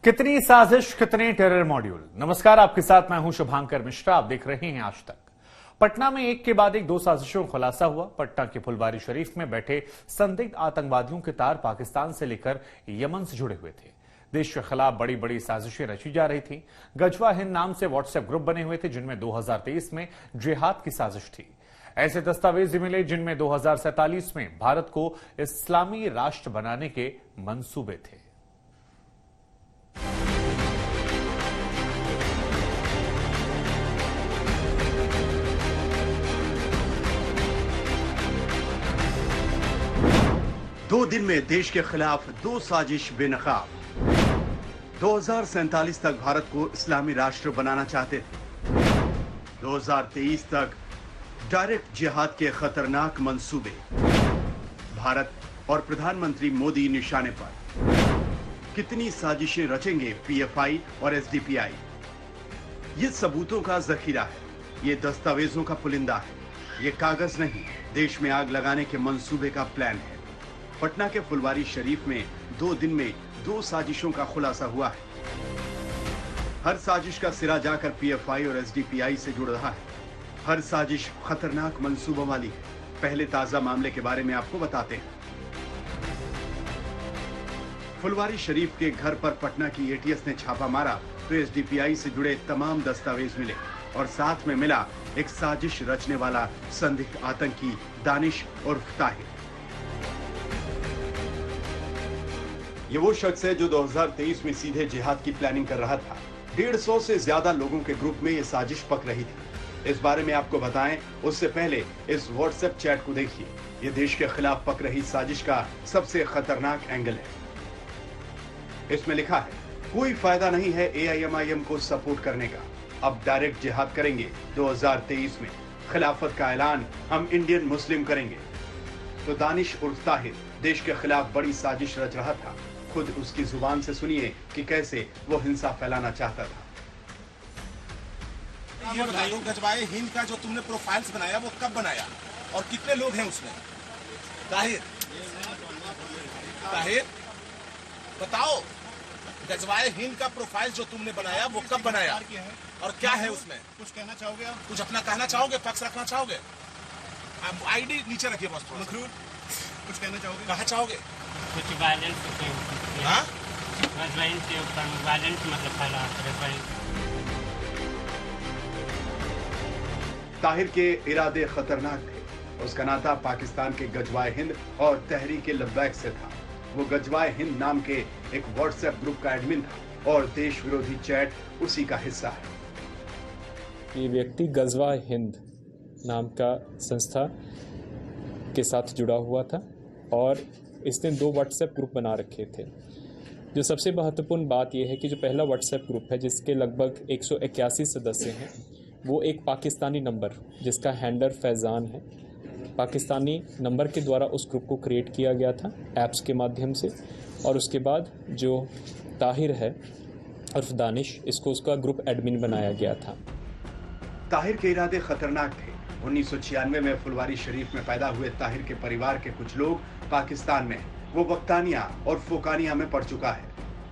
कितनी साजिश कितने टेरर मॉड्यूल। नमस्कार, आपके साथ मैं हूं शुभांकर मिश्रा। आप देख रहे हैं आज तक। पटना में एक के बाद एक दो साजिशों का खुलासा हुआ। पटना के फुलवारी शरीफ में बैठे संदिग्ध आतंकवादियों के तार पाकिस्तान से लेकर यमन से जुड़े हुए थे। देश के खिलाफ बड़ी बड़ी साजिशें रची जा रही थी। गजवा हिंद नाम से व्हाट्सएप ग्रुप बने हुए थे जिनमें 2023 में जिहाद की साजिश थी। ऐसे दस्तावेज मिले जिनमें 2047 में भारत को इस्लामी राष्ट्र बनाने के मंसूबे थे। दो दिन में देश के खिलाफ दो साजिश बेनकाब। 2047 तक भारत को इस्लामी राष्ट्र बनाना चाहते थे। 2023 तक डायरेक्ट जिहाद के खतरनाक मंसूबे। भारत और प्रधानमंत्री मोदी निशाने पर। कितनी साजिशें रचेंगे पीएफआई और एसडीपीआई। ये सबूतों का जखीरा है, ये दस्तावेजों का पुलिंदा है, ये कागज नहीं, देश में आग लगाने के मंसूबे का प्लान है। पटना के फुलवारी शरीफ में 2 दिन में 2 साजिशों का खुलासा हुआ है। हर साजिश का सिरा जाकर पीएफआई और एसडीपीआई से जुड़ रहा है। हर साजिश खतरनाक मंसूबों वाली है। पहले ताजा मामले के बारे में आपको बताते हैं। फुलवारी शरीफ के घर पर पटना की एटीएस ने छापा मारा तो एसडीपीआई से जुड़े तमाम दस्तावेज मिले और साथ में मिला एक साजिश रचने वाला संदिग्ध आतंकी दानिश उर्फ ताहिर। ये वो शख्स है जो 2023 में सीधे जिहाद की प्लानिंग कर रहा था। 150 से ज्यादा लोगों के ग्रुप में ये साजिश पक रही थी। इस बारे में आपको बताएं उससे पहले इस व्हाट्सएप चैट को देखिए। ये देश के खिलाफ पक रही साजिश का सबसे खतरनाक एंगल है। इसमें लिखा है, कोई फायदा नहीं है एआईएमआईएम को सपोर्ट करने का, अब डायरेक्ट जिहाद करेंगे 2023 में। खिलाफत का ऐलान हम इंडियन मुस्लिम करेंगे। तो दानिश उर्फ ताहिर देश के खिलाफ बड़ी साजिश रच रहा था। खुद उसकी जुबान से सुनिए कि कैसे वो हिंसा फैलाना चाहता था। ये बताओ, गजवाए हिंद का जो तुमने प्रोफाइल्स बनाया वो कब बनाया और कितने लोग हैं उसमें? ताहिर बताओ, गजवाए हिंद का प्रोफाइल जो तुमने बनाया वो कब बनाया और क्या है उसमें? कुछ कहना चाहोगे आप? कुछ अपना कहना चाहोगे, पक्ष रखना चाहोगे? आईडी नीचे रखिए बस थोड़ा। कुछ कहना चाहोगे? कहा चाहोगे? कुछ वायलेंस के ऊपर वायलेंस मतलब फैला। ताहिर के इरादे खतरनाक थे। उसका नाता पाकिस्तान के गजवाए हिंद और तहरीक लब्बैक से था। वो गजवाए हिंद नाम के एक व्हाट्सएप ग्रुप का एडमिन था और देश विरोधी चैट उसी का हिस्सा है। ये व्यक्ति गजवाए हिंद नाम का संस्था के साथ जुड़ा हुआ था और इसने 2 व्हाट्सएप ग्रुप बना रखे थे। जो सबसे महत्वपूर्ण बात यह है कि जो पहला व्हाट्सएप ग्रुप है जिसके लगभग 181 सदस्य हैं, वो एक पाकिस्तानी नंबर जिसका हैंडलर फैज़ान है, पाकिस्तानी नंबर के द्वारा उस ग्रुप को क्रिएट किया गया था ऐप्स के माध्यम से। और उसके बाद जो ताहिर है उर्फ दानिश, इसको उसका ग्रुप एडमिन बनाया गया था। ताहिर के इरादे खतरनाक थे। 1996 में फुलवारी शरीफ में पैदा हुए ताहिर के परिवार के कुछ लोग पाकिस्तान में, वो वक्तानिया और फोकानिया में पड़ चुका है।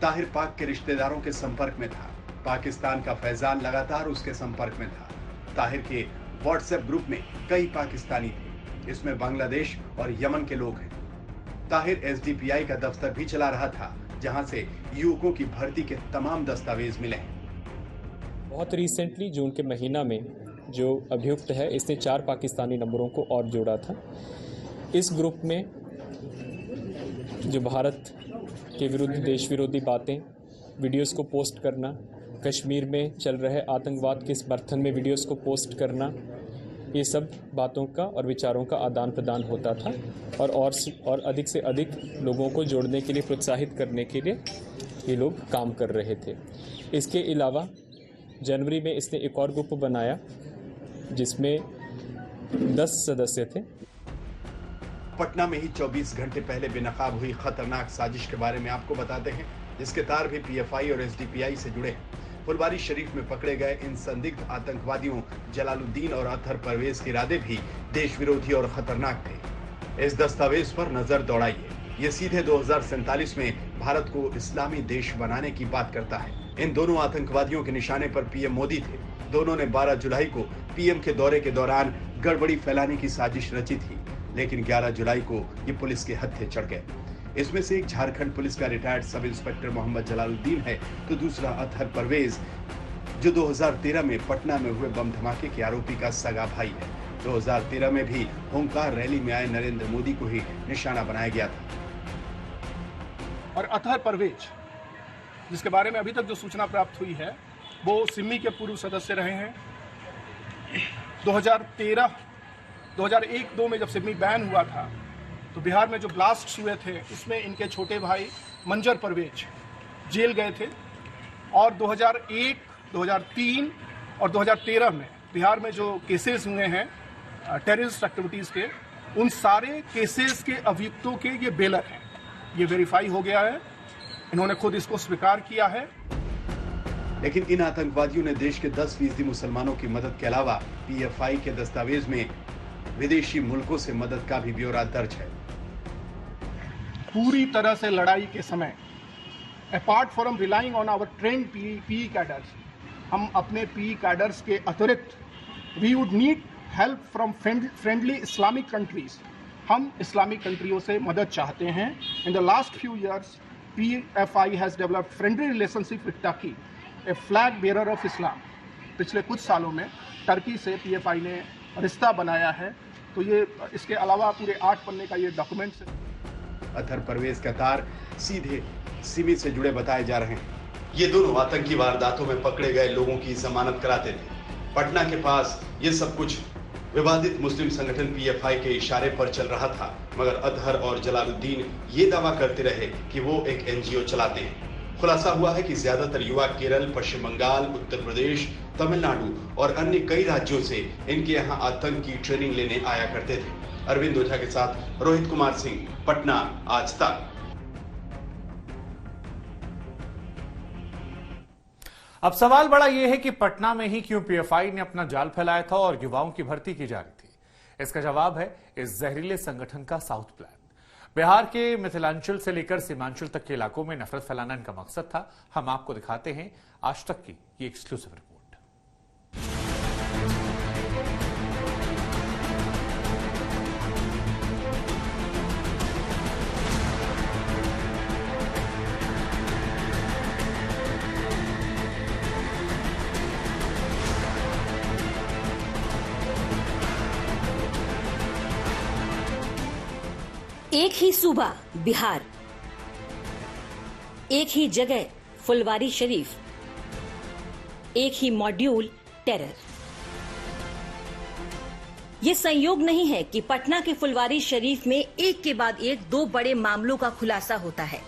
ताहिर पाक के रिश्तेदारों के संपर्क में था। पाकिस्तान का फैजान लगातार उसके संपर्क में था। ताहिर के व्हाट्सएप ग्रुप में कई पाकिस्तानी थे, इसमें बांग्लादेश और यमन के लोग हैं। ताहिर एसडीपीआई का दफ्तर भी चला रहा था जहां से युवकों की भर्ती के तमाम दस्तावेज मिले हैं। बहुत रिसेंटली जून के महीना में जो अभियुक्त है इसने 4 पाकिस्तानी नंबरों को और जोड़ा था। इस ग्रुप में जो भारत के विरुद्ध देश विरोधी बातें, वीडियोस को पोस्ट करना, कश्मीर में चल रहे आतंकवाद के समर्थन में वीडियोस को पोस्ट करना, ये सब बातों का और विचारों का आदान प्रदान होता था और अधिक से अधिक लोगों को जोड़ने के लिए, प्रोत्साहित करने के लिए ये लोग काम कर रहे थे। इसके अलावा जनवरी में इसने एक और ग्रुप बनाया जिसमें 10 सदस्य थे। पटना में ही 24 घंटे पहले बेनकाब हुई खतरनाक साजिश के बारे में आपको बताते हैं, जिसके तार भी पीएफआई और एसडीपीआई से जुड़े हैं। फुलवारी शरीफ में पकड़े गए इन संदिग्ध आतंकवादियों जलालुद्दीन और अतहर परवेज के इरादे भी देश विरोधी और खतरनाक थे। इस दस्तावेज पर नजर दौड़ाइए। ये सीधे 2047 में भारत को इस्लामी देश बनाने की बात करता है। इन दोनों आतंकवादियों के निशाने पर पीएम मोदी थे। दोनों ने 12 जुलाई को पीएम के दौरे के दौरान गड़बड़ी फैलाने की साजिश रची थी, लेकिन 11 जुलाई को ये पुलिस के हत्थे चढ़ गए। इसमें से एक झारखंड पुलिस का retired sub inspector Mohammad Jalaluddin है, तो दूसरा अतहर परवेज, जो 2013 में पटना में हुए बम धमाके के आरोपी का सगा भाई है। 2013 में भी होमकार रैली में आए नरेंद्र मोदी को ही निशाना बनाया गया था। और अतहर परवेज, जिसके बारे में अभी तक जो सूचना प्राप्त हुई है, वो सिमी के पूर्व सदस्य रहे हैं। 2001-2 में जब सिमी बैन हुआ था, तो बिहार में जो ब्लास्ट हुए थे, उसमें इनके छोटे भाई मंजर परवेज जेल गए थे। और 2001, 2003 और 2013 में बिहार में जो केसेस हुए हैं टेररिस्ट एक्टिविटीज़ के, उन सारे केसेस के अभियुक्तों के ये बेलर हैं। ये वेरीफाई हो गया है, इन्होंने खुद इसको स्वीकार किया है। लेकिन इन आतंकवादियों ने देश के 10% मुसलमानों की मदद के अलावा पीएफआई के दस्तावेज में विदेशी मुल्कों से मदद का भी ब्यौरा दर्ज है। पूरी तरह से लड़ाई के समय, apart from relying on our trained PE cadres, हम अपने पीई कैडर्स के अतिरिक्त we would need help from friendly Islamic countries. हम इस्लामिक कंट्रियों से मदद चाहते हैं। In the last few years PFI has developed friendly relationship with Turkey, a flag bearer of Islam. पिछले कुछ सालों में टर्की से PFI ने रिश्ता बनाया है। तो ये इसके अलावा पूरे 8 पन्ने का ये डॉक्यूमेंट्स है। अतहर परवेज का तार सीधे सिमी से जुड़े बताए जा रहे हैं। ये दोनों आतंकी वारदातों में पकड़े गए लोगों की जमानत कराते थे। पटना के पास ये सब कुछ विवादित मुस्लिम संगठन PFI के इशारे पर चल रहा था, मगर अतहर और जलालुद्दीन ये दावा करते रहे कि वो एक NGO चलाते हैं। खुलासा हुआ है कि ज्यादातर युवा केरल, पश्चिम बंगाल, उत्तर प्रदेश, तमिलनाडु और अन्य कई राज्यों से इनके यहाँ आतंक की ट्रेनिंग लेने आया करते थे। अरविंद ओझा के साथ रोहित कुमार सिंह, पटना, आज तक। अब सवाल बड़ा यह है कि पटना में ही क्यों PFI ने अपना जाल फैलाया था और युवाओं की भर्ती की जा रही थी। इसका जवाब है इस जहरीले संगठन का साउथ प्लान। बिहार के मिथिलांचल से लेकर सीमांचल तक के इलाकों में नफरत फैलाना इनका मकसद था। हम आपको दिखाते हैं आज तक की ये एक्सक्लूसिव रिपोर्ट। एक ही सूबा बिहार, एक ही जगह फुलवारी शरीफ, एक ही मॉड्यूल टेरर। ये संयोग नहीं है कि पटना के फुलवारी शरीफ में एक के बाद एक 2 बड़े मामलों का खुलासा होता है।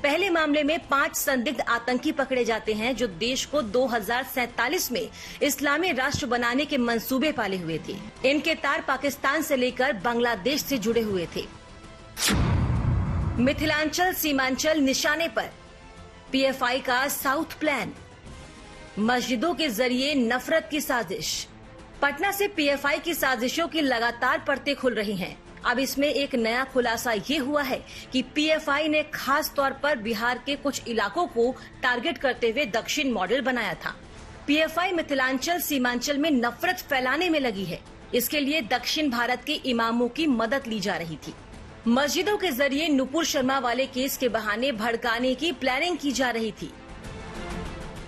पहले मामले में 5 संदिग्ध आतंकी पकड़े जाते हैं जो देश को 2047 में इस्लामी राष्ट्र बनाने के मंसूबे पाले हुए थे। इनके तार पाकिस्तान से लेकर बांग्लादेश से जुड़े हुए थे। मिथिलांचल सीमांचल निशाने पर PFI का साउथ प्लान, मस्जिदों के जरिए नफरत की साजिश। पटना से PFI की साजिशों की लगातार परतें खुल रही हैं। अब इसमें एक नया खुलासा ये हुआ है कि PFI ने खास तौर पर बिहार के कुछ इलाकों को टारगेट करते हुए दक्षिण मॉडल बनाया था। PFI मिथिलांचल सीमांचल में नफरत फैलाने में लगी है। इसके लिए दक्षिण भारत के इमामों की मदद ली जा रही थी। मस्जिदों के जरिए नुपुर शर्मा वाले केस के बहाने भड़काने की प्लानिंग की जा रही थी।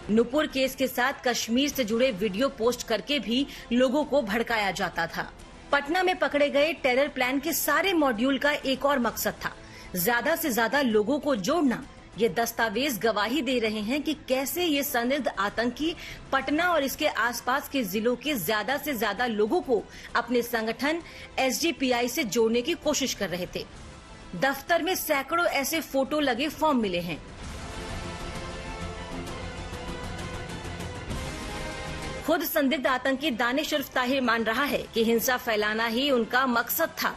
नुपुर केस के साथ कश्मीर से जुड़े वीडियो पोस्ट करके भी लोगों को भड़काया जाता था। पटना में पकड़े गए टेरर प्लान के सारे मॉड्यूल का एक और मकसद था, ज्यादा से ज्यादा लोगों को जोड़ना। ये दस्तावेज गवाही दे रहे हैं कि कैसे ये संदिग्ध आतंकी पटना और इसके आसपास के जिलों के ज्यादा से ज्यादा लोगों को अपने संगठन SDPI से जोड़ने की कोशिश कर रहे थे। दफ्तर में सैकड़ों ऐसे फोटो लगे फॉर्म मिले हैं। खुद संदिग्ध आतंकी दानिश उर्फ ताहिर मान रहा है कि हिंसा फैलाना ही उनका मकसद था।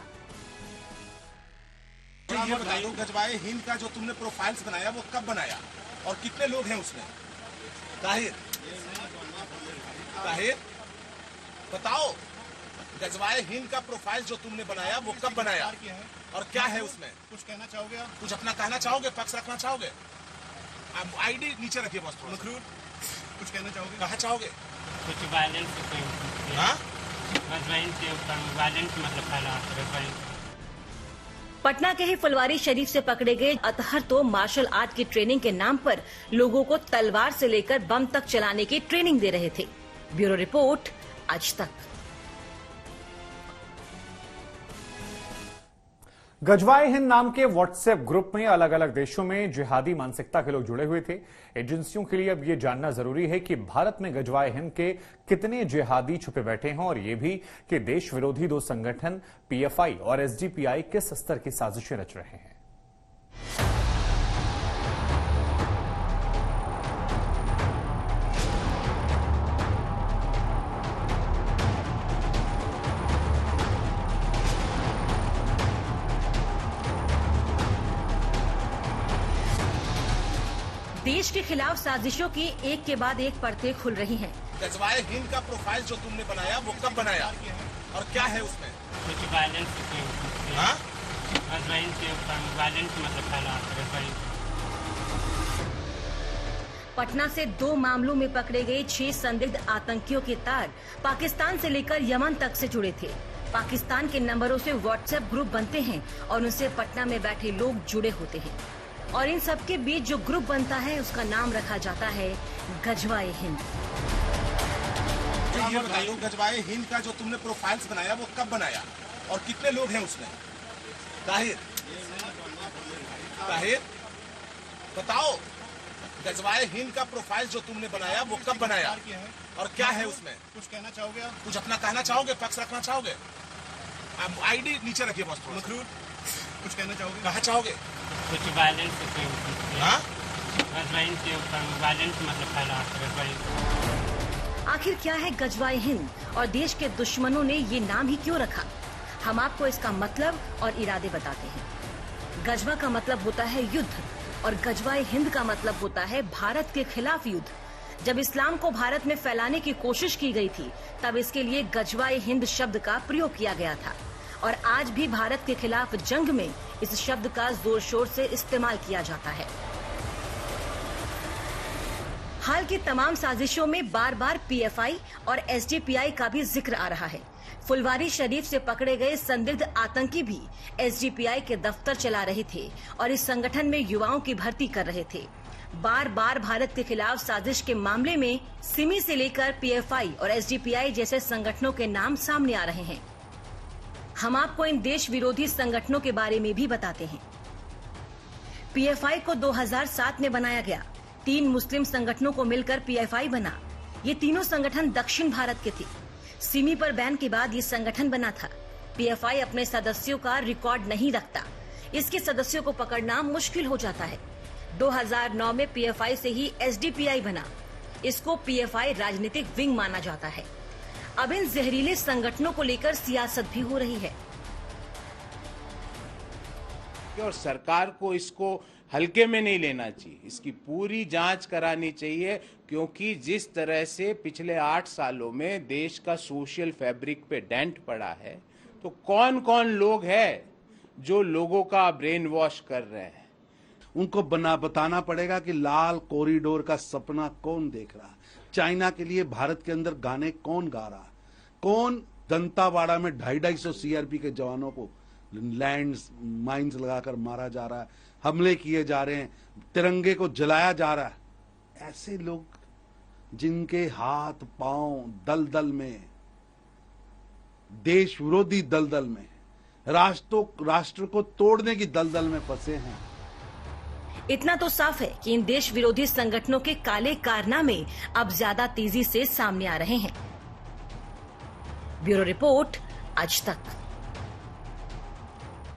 ये बताइए, गजवाए हिंद का जो तुमने प्रोफाइल्स बनाया वो कब बनाया और कितने लोग हैं उसमें? ताहिर बताओ, गजवाए हिंद का प्रोफाइल जो तुमने बनाया वो कब बनाया और क्या है उसमें? कुछ कहना चाहोगे आप? कुछ अपना कहना चाहोगे? पक्ष रखना चाहोगे? आप आईडी नीचे रखिए बस थोड़ा। मखरूर, कुछ कहना चाहोगे? कहा चाहोगे? कुछ वायलेंस हाँ? गजवाइन के ऊपर वायलेंस मतलब फैला गजवाइन। पटना के ही फुलवारी शरीफ से पकड़े गए अतहर तो मार्शल आर्ट की ट्रेनिंग के नाम पर लोगों को तलवार से लेकर बम तक चलाने की ट्रेनिंग दे रहे थे। ब्यूरो रिपोर्ट, आज तक। गजवाए हिंद नाम के व्हाट्सएप ग्रुप में अलग अलग देशों में जिहादी मानसिकता के लोग जुड़े हुए थे। एजेंसियों के लिए अब यह जानना जरूरी है कि भारत में गजवाए हिंद के कितने जिहादी छुपे बैठे हैं और यह भी कि देश विरोधी दो संगठन पीएफआई और एसडीपीआई किस स्तर की साजिशें रच रहे हैं। देश के खिलाफ साजिशों की एक के बाद एक परतें खुल रही हैं। गजवाए हिंद का प्रोफाइल जो तुमने बनाया वो कब बनाया और क्या है उसमें? कुछ वायलेंस हाँ? गजवाइन के ऊपर वायलेंस मतलब फैला गजवाइन। पटना से 2 मामलों में पकड़े गए 6 संदिग्ध आतंकियों के तार पाकिस्तान से लेकर यमन तक से जुड़े थे। पाकिस्तान के नंबरों से व्हाट्सएप ग्रुप बनते हैं और उनसे पटना में बैठे लोग जुड़े होते हैं और इन सबके बीच जो ग्रुप बनता है उसका नाम रखा जाता है गजवाए हिंद। तो ये बताइए, गजवाए हिंद का जो तुमने प्रोफाइल्स बनाया वो कब बनाया और कितने लोग हैं उसमें? ताहिर बताओ, गजवाए हिंद का प्रोफाइल जो तुमने बनाया वो कब बनाया और क्या है उसमें? कुछ कहना चाहोगे आप? कुछ अपना कहना चाहोगे? पक्ष रखना चाहोगे? आप आईडी नीचे रखिए बस थोड़ा। मखरूर, कुछ कहना चाहोगे? कहा चाहोगे? कुछ वायलेंस हाँ? गजवाइन के ऊपर वायलेंस मतलब फैला गजवाइन। आखिर क्या है गजवाए हिंद और देश के दुश्मनों ने ये नाम ही क्यों रखा? हम आपको इसका मतलब और इरादे बताते हैं। गजवा का मतलब होता है युद्ध और गजवाए हिंद का मतलब होता है भारत के खिलाफ युद्ध। जब इस्लाम को भारत में फैलाने की कोशिश की गई थी तब इसके लिए गजवाए हिंद शब्द का प्रयोग किया गया था और आज भी भारत के खिलाफ जंग में इस शब्द का जोर शोर से इस्तेमाल किया जाता है। हाल की तमाम साजिशों में बार बार पीएफआई और एसडीपीआई का भी जिक्र आ रहा है। फुलवारी शरीफ से पकड़े गए संदिग्ध आतंकी भी एसडीपीआई के दफ्तर चला रहे थे और इस संगठन में युवाओं की भर्ती कर रहे थे। बार बार भारत के खिलाफ साजिश के मामले में सिमी से लेकर पीएफआई और एसडीपीआई जैसे संगठनों के नाम सामने आ रहे हैं। हम आपको इन देश विरोधी संगठनों के बारे में भी बताते हैं। पीएफआई को 2007 में बनाया गया। 3 मुस्लिम संगठनों को मिलकर पीएफआई बना। ये तीनों संगठन दक्षिण भारत के थे। सिमी पर बैन के बाद ये संगठन बना था। पीएफआई अपने सदस्यों का रिकॉर्ड नहीं रखता। इसके सदस्यों को पकड़ना मुश्किल हो जाता है। 2009 में पीएफआई से ही एसडीपीआई बना। इसको पीएफआई राजनीतिक विंग माना जाता है। अब इन जहरीले संगठनों को लेकर सियासत भी हो रही है और सरकार को इसको हल्के में नहीं लेना चाहिए, इसकी पूरी जांच करानी चाहिए, क्योंकि जिस तरह से पिछले 8 सालों में देश का सोशल फैब्रिक पे डेंट पड़ा है, तो कौन कौन लोग हैं जो लोगों का ब्रेन वॉश कर रहे हैं। उनको बताना पड़ेगा कि लाल कॉरिडोर का सपना कौन देख रहा, चाइना के लिए भारत के अंदर गाने कौन गा रहा, कौन दंतावाड़ा में 250 सीआरपी के जवानों को लैंड माइंस लगाकर मारा जा रहा है, हमले किए जा रहे हैं, तिरंगे को जलाया जा रहा है। ऐसे लोग जिनके हाथ पांव दलदल में, देश विरोधी दलदल में, राष्ट्र को तोड़ने की दलदल में फंसे हैं। इतना तो साफ है कि इन देश विरोधी संगठनों के काले कारनामे अब ज्यादा तेजी से सामने आ रहे हैं। ब्यूरो रिपोर्ट, आज तक।